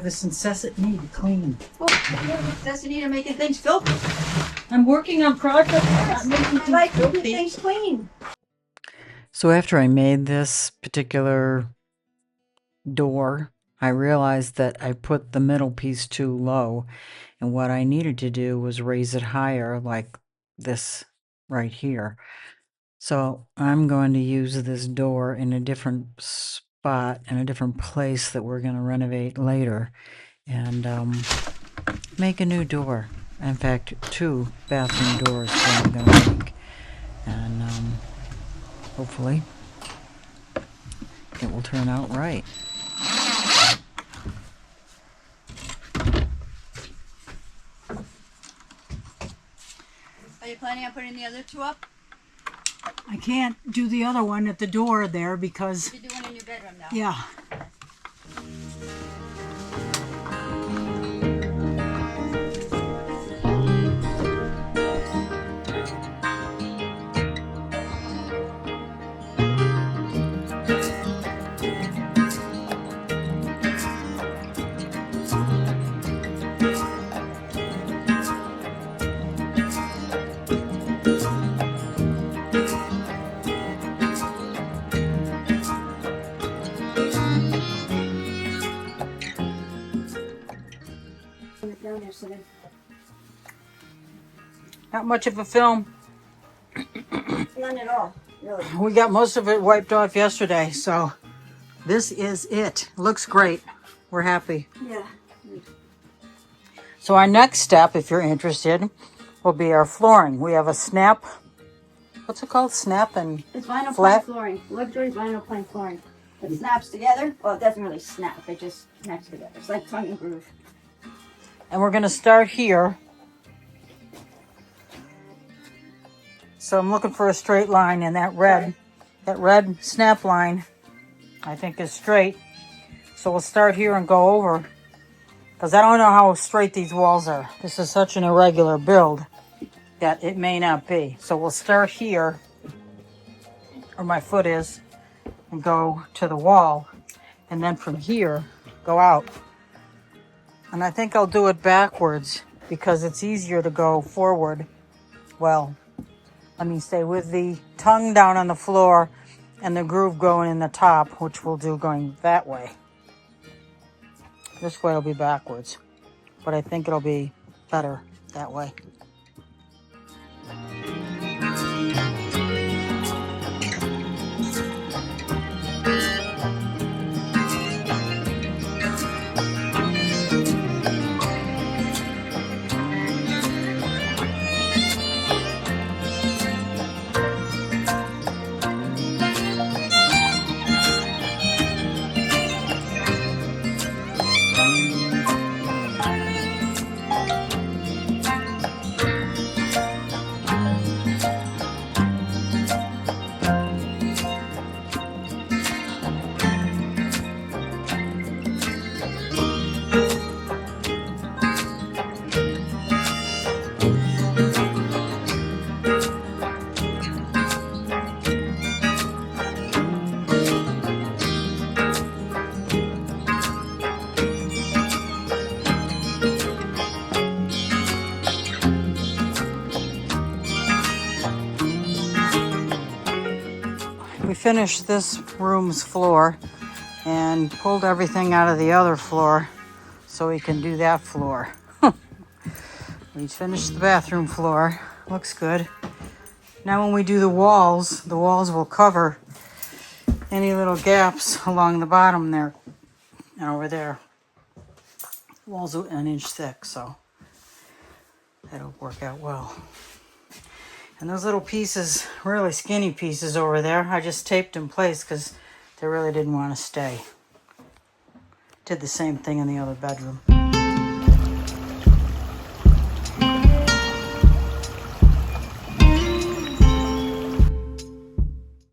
have this incessant need to clean. Well, you have an incessant need of making things filthy. I'm working on projects, not making I like things making filthy. things clean. So after I made this particular door, I realized that I put the middle piece too low, and what I needed to do was raise it higher, like this right here. So I'm going to use this door in a different spot, in a different place that we're going to renovate later, and make a new door. In fact, 2 bathroom doors that I'm going to make, and hopefully it will turn out right. Are you planning on putting the other 2 up? I can't do the other one at the door there because... You're doing in your bedroom now. Yeah. Not much of a film. None at all, really. We got most of it wiped off yesterday, so this is it. Looks great. We're happy. Yeah. So our next step, if you're interested, will be our flooring. We have a snap, what's it called? Snap and It's vinyl flat? plank flooring. Luxury vinyl plank flooring. It snaps together. Well, it doesn't really snap. It just snaps together. It's like tongue and groove. And we're going to start here. So I'm looking for a straight line, and that red snap line, I think is straight. So we'll start here and go over, because I don't know how straight these walls are. This is such an irregular build that it may not be. So we'll start here, where my foot is, and go to the wall, and then from here, go out. And I think I'll do it backwards, because it's easier to go forward. Well, let me say, with the tongue down on the floor and the groove going in the top, which we'll do going that way. This way will be backwards, but I think it'll be better that way. We finished this room's floor and pulled everything out of the other floor so we can do that floor. We finished the bathroom floor. Looks good. Now when we do the walls will cover any little gaps along the bottom there and over there. The walls are 1 inch thick, so that'll work out well. And those little pieces, really skinny pieces over there, I just taped in place because they really didn't want to stay. Did the same thing in the other bedroom.